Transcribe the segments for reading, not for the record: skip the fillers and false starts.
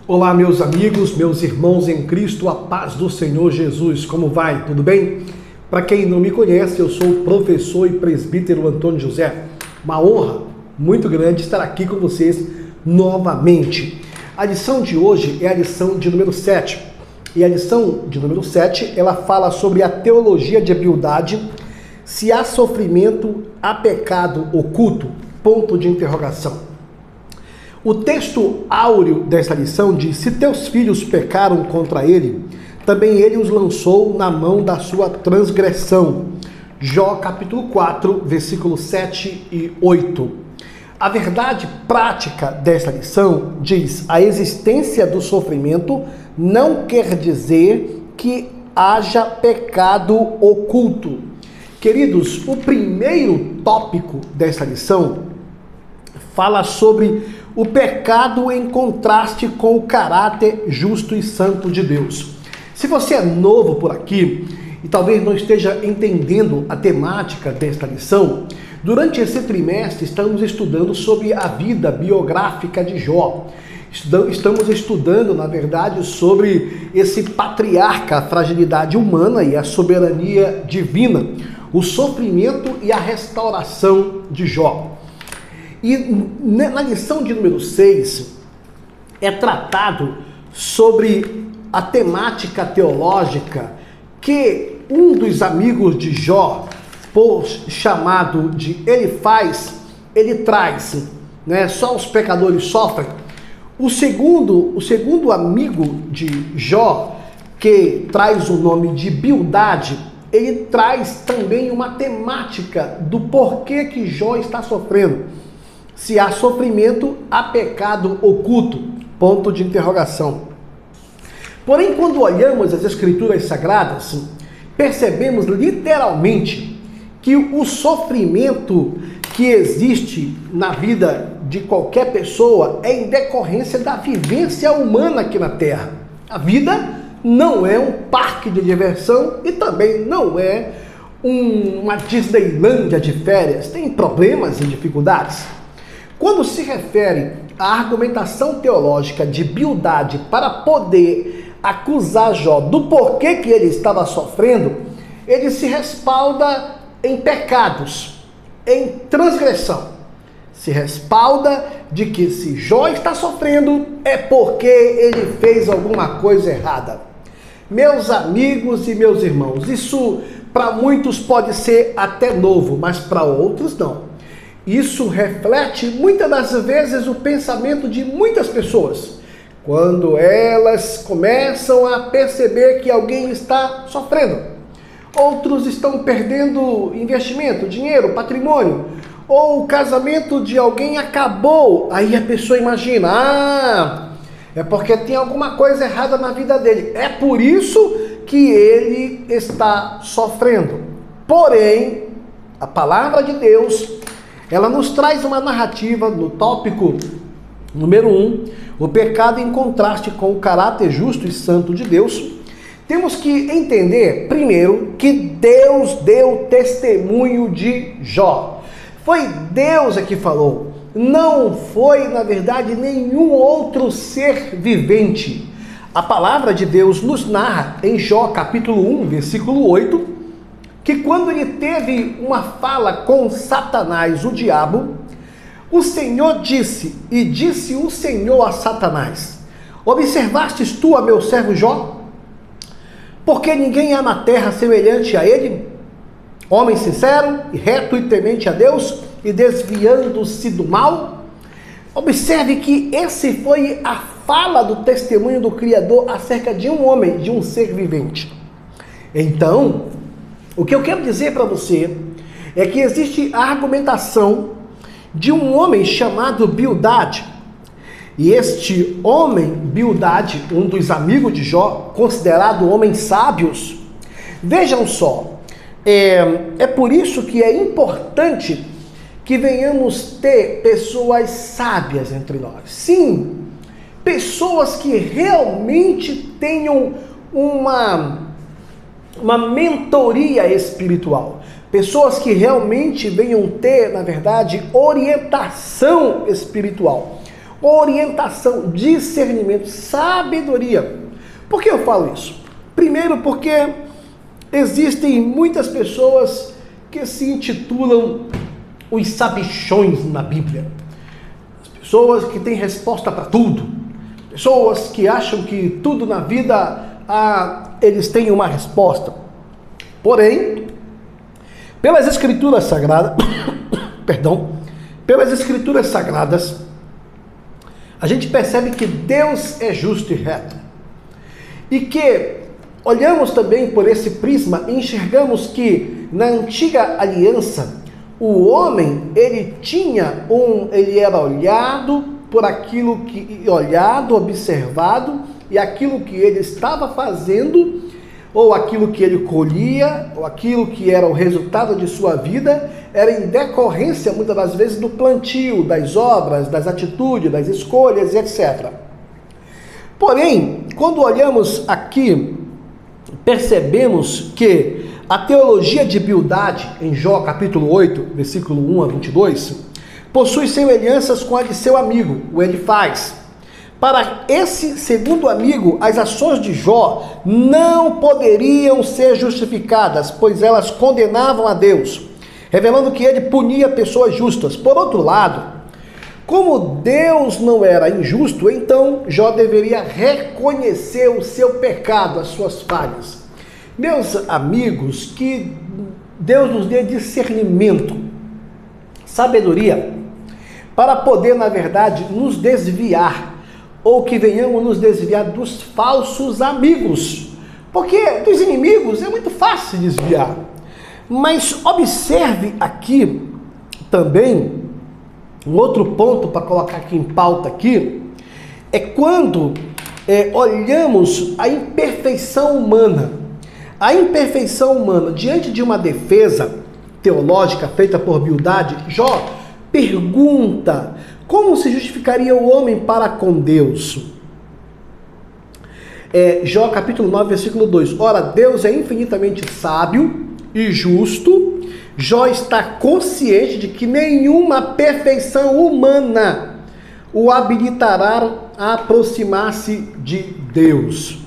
Olá, meus amigos, meus irmãos em Cristo, a paz do Senhor Jesus, como vai? Tudo bem? Para quem não me conhece, eu sou o professor e presbítero Antônio José. Uma honra muito grande estar aqui com vocês novamente. A lição de hoje é a lição de número 7. E a lição de número 7, ela fala sobre a teologia de Bildade, se há sofrimento, há pecado oculto, ponto de interrogação. O texto áureo desta lição diz: se teus filhos pecaram contra ele, também ele os lançou na mão da sua transgressão. Jó capítulo 4, versículos 7 e 8. A verdade prática desta lição diz: a existência do sofrimento não quer dizer que haja pecado oculto. Queridos, o primeiro tópico desta lição fala sobre o pecado em contraste com o caráter justo e santo de Deus. Se você é novo por aqui e talvez não esteja entendendo a temática desta lição, durante esse trimestre estamos estudando sobre a vida biográfica de Jó. Estamos estudando, na verdade, sobre esse patriarca, a fragilidade humana e a soberania divina, o sofrimento e a restauração de Jó. E na lição de número 6 é tratado sobre a temática teológica que um dos amigos de Jó, chamado de Elifaz, ele traz, né? Só os pecadores sofrem. O segundo amigo de Jó, que traz o nome de Bildade, ele traz também uma temática do porquê que Jó está sofrendo. Se há sofrimento, há pecado oculto, ponto de interrogação. Porém, quando olhamos as Escrituras Sagradas, percebemos literalmente que o sofrimento que existe na vida de qualquer pessoa é em decorrência da vivência humana aqui na Terra. A vida não é um parque de diversão e também não é uma Disneylândia de férias. Tem problemas e dificuldades. Quando se refere à argumentação teológica de Bildade para poder acusar Jó do porquê que ele estava sofrendo, ele se respalda em pecados, em transgressão. Se respalda de que se Jó está sofrendo é porque ele fez alguma coisa errada. Meus amigos e meus irmãos, isso para muitos pode ser até novo, mas para outros não. Isso reflete muitas das vezes o pensamento de muitas pessoas, quando elas começam a perceber que alguém está sofrendo. Outros estão perdendo investimento, dinheiro, patrimônio, ou o casamento de alguém acabou. Aí a pessoa imagina, é porque tem alguma coisa errada na vida dele. É por isso que ele está sofrendo. Porém, a palavra de Deus, ela nos traz uma narrativa no tópico número 1, o pecado em contraste com o caráter justo e santo de Deus. Temos que entender, primeiro, que Deus deu testemunho de Jó. Foi Deus que falou, não foi, na verdade, nenhum outro ser vivente. A palavra de Deus nos narra em Jó capítulo 1, versículo 8, que quando ele teve uma fala com Satanás, o diabo, o Senhor disse, e disse o Senhor a Satanás: observastes tu a meu servo Jó? Porque ninguém há na terra semelhante a ele, homem sincero, e reto e temente a Deus, e desviando-se do mal. Observe que esse foi a fala do testemunho do Criador acerca de um homem, de um ser vivente. Então, o que eu quero dizer para você é que existe a argumentação de um homem chamado Bildade. E este homem, Bildade, um dos amigos de Jó, considerado homens sábios, vejam só, é por isso que é importante que venhamos ter pessoas sábias entre nós. Sim, pessoas que realmente tenham uma mentoria espiritual. Pessoas que realmente venham ter, na verdade, orientação espiritual. orientação, discernimento, sabedoria. Por que eu falo isso? Primeiro porque existem muitas pessoas que se intitulam os sabichões na Bíblia. As pessoas que têm resposta para tudo. Pessoas que acham que tudo na vida eles têm uma resposta. Porém, pelas Escrituras Sagradas, pelas Escrituras Sagradas, a gente percebe que Deus é justo e reto. E que olhamos também por esse prisma e enxergamos que na antiga aliança, o homem, ele era olhado por aquilo que, observado, e aquilo que ele estava fazendo, ou aquilo que ele colhia, ou aquilo que era o resultado de sua vida, era em decorrência, muitas das vezes, do plantio, das obras, das atitudes, das escolhas, etc. Porém, quando olhamos aqui, percebemos que a teologia de Bildade, em Jó capítulo 8, versículo 1 a 22, possui semelhanças com a de seu amigo, o Elifaz. Para esse segundo amigo, as ações de Jó não poderiam ser justificadas, pois elas condenavam a Deus, revelando que ele punia pessoas justas. Por outro lado, como Deus não era injusto, então Jó deveria reconhecer o seu pecado, as suas falhas. Meus amigos, que Deus nos dê discernimento, sabedoria, para poder, na verdade, nos desviar, ou que venhamos nos desviar dos falsos amigos. Porque dos inimigos é muito fácil desviar. Mas observe aqui também, um outro ponto para colocar aqui em pauta aqui, é quando olhamos a imperfeição humana. A imperfeição humana, diante de uma defesa teológica feita por Bildade, Jó pergunta: como se justificaria o homem para com Deus? Jó capítulo 9, versículo 2. Ora, Deus é infinitamente sábio e justo. Jó está consciente de que nenhuma perfeição humana o habilitará a aproximar-se de Deus.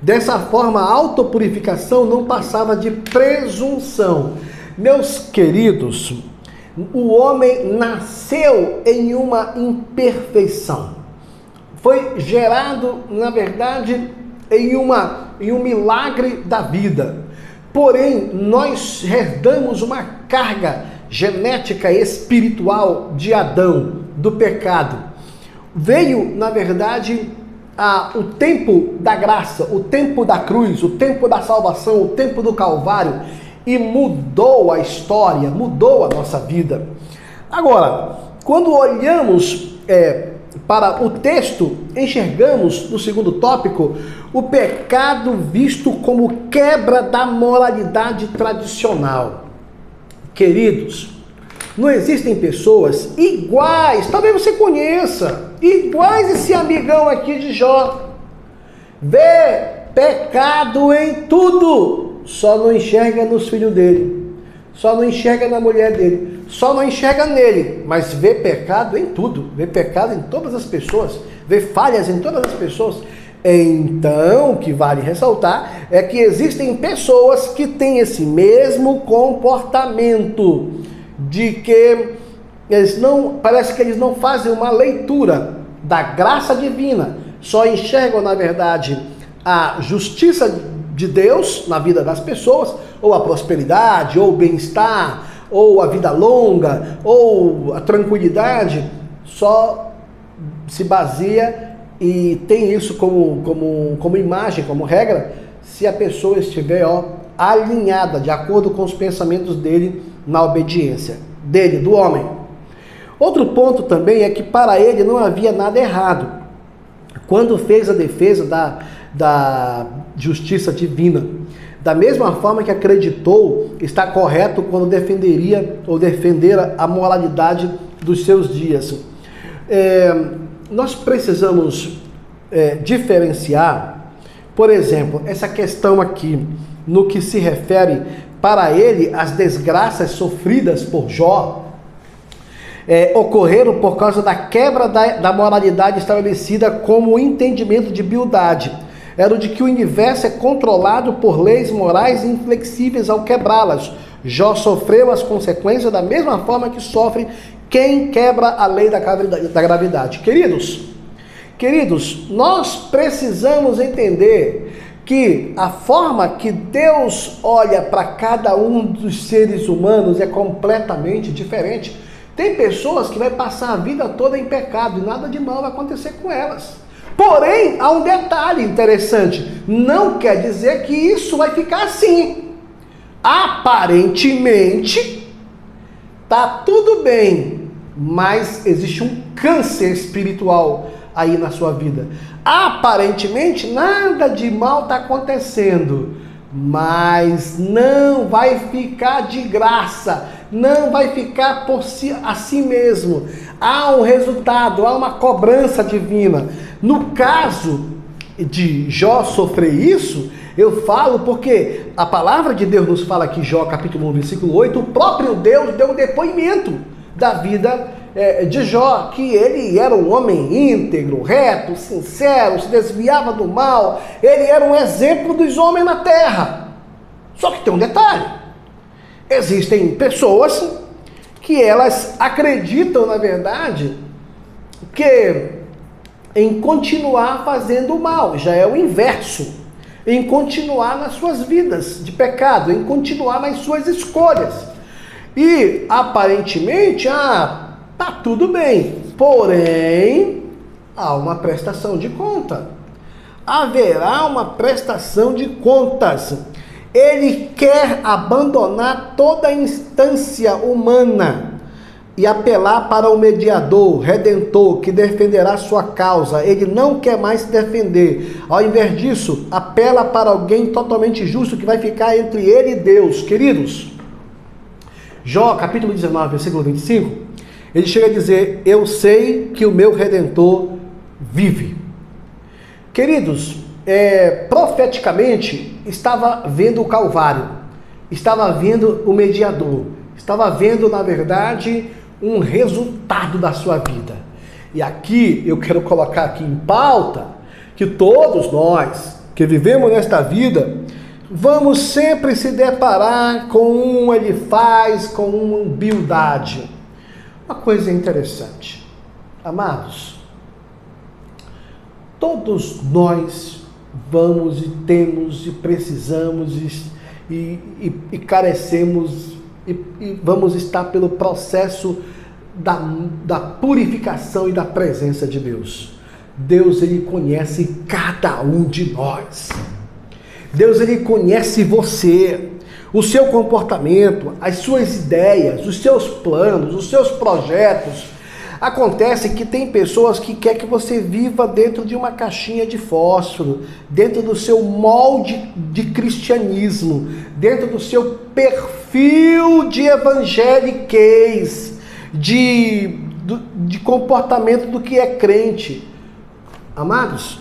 Dessa forma, a autopurificação não passava de presunção. Meus queridos, o homem nasceu em uma imperfeição. Foi gerado, na verdade, em um milagre da vida. Porém, nós herdamos uma carga genética e espiritual de Adão, do pecado. Veio, na verdade, o tempo da graça, o tempo da cruz, o tempo da salvação, o tempo do Calvário, e mudou a história, mudou a nossa vida. Agora, quando olhamos para o texto, enxergamos, no segundo tópico, o pecado visto como quebra da moralidade tradicional. Queridos, não existem pessoas iguais, talvez você conheça, iguais esse amigão aqui de Jó. Vê pecado em tudo, só não enxerga nos filhos dele, só não enxerga na mulher dele, só não enxerga nele, mas vê pecado em tudo, vê pecado em todas as pessoas, vê falhas em todas as pessoas. Então, o que vale ressaltar é que existem pessoas que têm esse mesmo comportamento, de que parece que eles não fazem uma leitura da graça divina, só enxergam, na verdade, a justiça de Deus na vida das pessoas, ou a prosperidade, ou o bem-estar, ou a vida longa, ou a tranquilidade, só se baseia e tem isso como imagem, como regra, se a pessoa estiver alinhada, de acordo com os pensamentos dele, na obediência dele, do homem. Outro ponto também é que para ele não havia nada errado. Quando fez a defesa da justiça divina, da mesma forma que acreditou estar correto quando defendera a moralidade dos seus dias. Nós precisamos diferenciar, por exemplo, essa questão aqui, no que se refere para ele às desgraças sofridas por Jó. ocorreram por causa da quebra da moralidade estabelecida como o entendimento de beldade. Era o de que o universo é controlado por leis morais inflexíveis ao quebrá-las. Jó sofreu as consequências da mesma forma que sofre quem quebra a lei da gravidade. Queridos, nós precisamos entender que a forma que Deus olha para cada um dos seres humanos é completamente diferente. Tem pessoas que vai passar a vida toda em pecado e nada de mal vai acontecer com elas. Porém, há um detalhe interessante. Não quer dizer que isso vai ficar assim. Aparentemente, tá tudo bem, mas existe um câncer espiritual aí na sua vida. Aparentemente, nada de mal está acontecendo, mas não vai ficar de graça, não vai ficar por si, assim mesmo. Há um resultado, há uma cobrança divina. No caso de Jó sofrer isso, eu falo porque a palavra de Deus nos fala aqui, Jó capítulo 1, versículo 8, o próprio Deus deu um depoimento da vida de Jó, que ele era um homem íntegro, reto, sincero, se desviava do mal, ele era um exemplo dos homens na terra. Só que tem um detalhe, existem pessoas que elas acreditam, na verdade, que em continuar fazendo o mal, já é o inverso, em continuar nas suas vidas de pecado, em continuar nas suas escolhas. E aparentemente, tá tudo bem, porém, há uma prestação de conta. Haverá uma prestação de contas. Ele quer abandonar toda a instância humana e apelar para o mediador, redentor, que defenderá sua causa. Ele não quer mais se defender. Ao invés disso, apela para alguém totalmente justo que vai ficar entre ele e Deus. Queridos, Jó, capítulo 19, versículo 25, ele chega a dizer: eu sei que o meu Redentor vive. Queridos, profeticamente, estava vendo o Calvário, estava vendo o mediador, estava vendo, na verdade, um resultado da sua vida. E aqui, eu quero colocar aqui em pauta, que todos nós, que vivemos nesta vida, vamos sempre se deparar com um ele faz, com uma humildade. Uma coisa interessante, amados, todos nós vamos e temos e precisamos e carecemos e vamos estar pelo processo da purificação e da presença de Deus. Deus, ele conhece cada um de nós. Deus, ele conhece você, o seu comportamento, as suas ideias, os seus planos, os seus projetos. Acontece que tem pessoas que querem que você viva dentro de uma caixinha de fósforo, dentro do seu molde de cristianismo, dentro do seu perfil de evangeliquez, de comportamento do que é crente. Amados,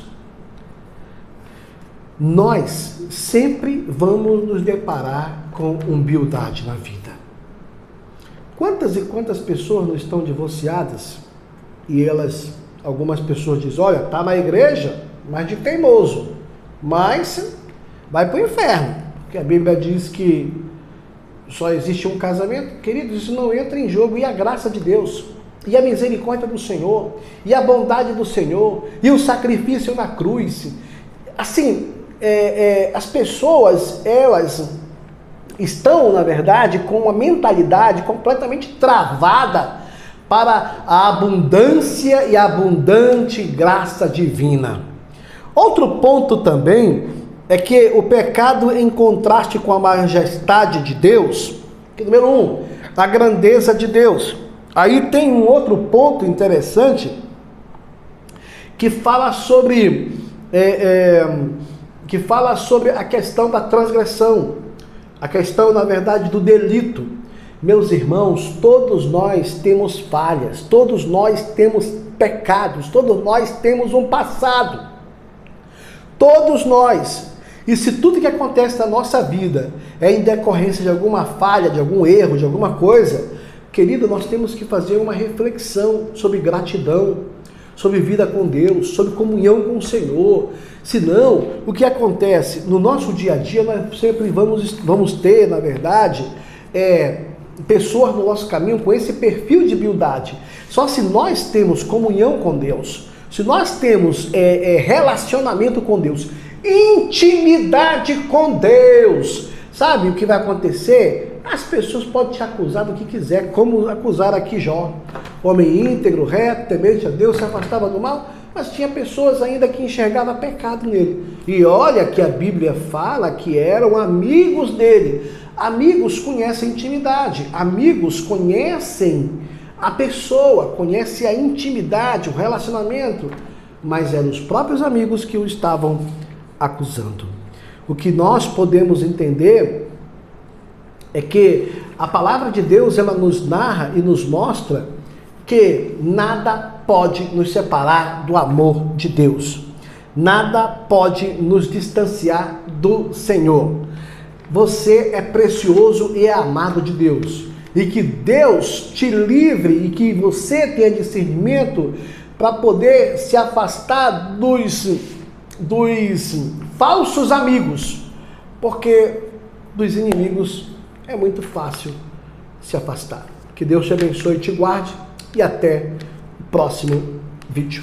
nós sempre vamos nos deparar com humildade na vida. Quantas e quantas pessoas não estão divorciadas e algumas pessoas dizem: olha, tá na igreja, mas de teimoso, mas vai para o inferno, porque a Bíblia diz que só existe um casamento. Queridos, isso não entra em jogo. E a graça de Deus, e a misericórdia do Senhor, e a bondade do Senhor, e o sacrifício na cruz. Assim, as pessoas, elas estão, na verdade, com uma mentalidade completamente travada para a abundância e a abundante graça divina. Outro ponto também é que o pecado, em contraste com a majestade de Deus, que, número 1, a grandeza de Deus. Aí tem um outro ponto interessante que fala sobre a questão da transgressão, a questão, na verdade, do delito. Meus irmãos, todos nós temos falhas, todos nós temos pecados, todos nós temos um passado. Todos nós. E se tudo que acontece na nossa vida é em decorrência de alguma falha, de algum erro, de alguma coisa, Querido, nós temos que fazer uma reflexão sobre gratidão, sobre vida com Deus, sobre comunhão com o Senhor. Senão, o que acontece? No nosso dia a dia, nós sempre vamos ter, na verdade, pessoas no nosso caminho com esse perfil de humildade. Só se nós temos comunhão com Deus, se nós temos relacionamento com Deus, intimidade com Deus, sabe o que vai acontecer? As pessoas podem te acusar do que quiser, como acusar aqui Jó. Homem íntegro, reto, temente a Deus, se afastava do mal, mas tinha pessoas ainda que enxergavam pecado nele. E olha que a Bíblia fala que eram amigos dele. Amigos conhecem intimidade, amigos conhecem a pessoa, conhecem a intimidade, o relacionamento, mas eram os próprios amigos que o estavam acusando. O que nós podemos entender é que a palavra de Deus, ela nos narra e nos mostra que nada pode nos separar do amor de Deus. Nada pode nos distanciar do Senhor. Você é precioso e é amado de Deus. E que Deus te livre e que você tenha discernimento para poder se afastar dos falsos amigos. Porque dos inimigos é muito fácil se afastar. Que Deus te abençoe e te guarde. E até o próximo vídeo.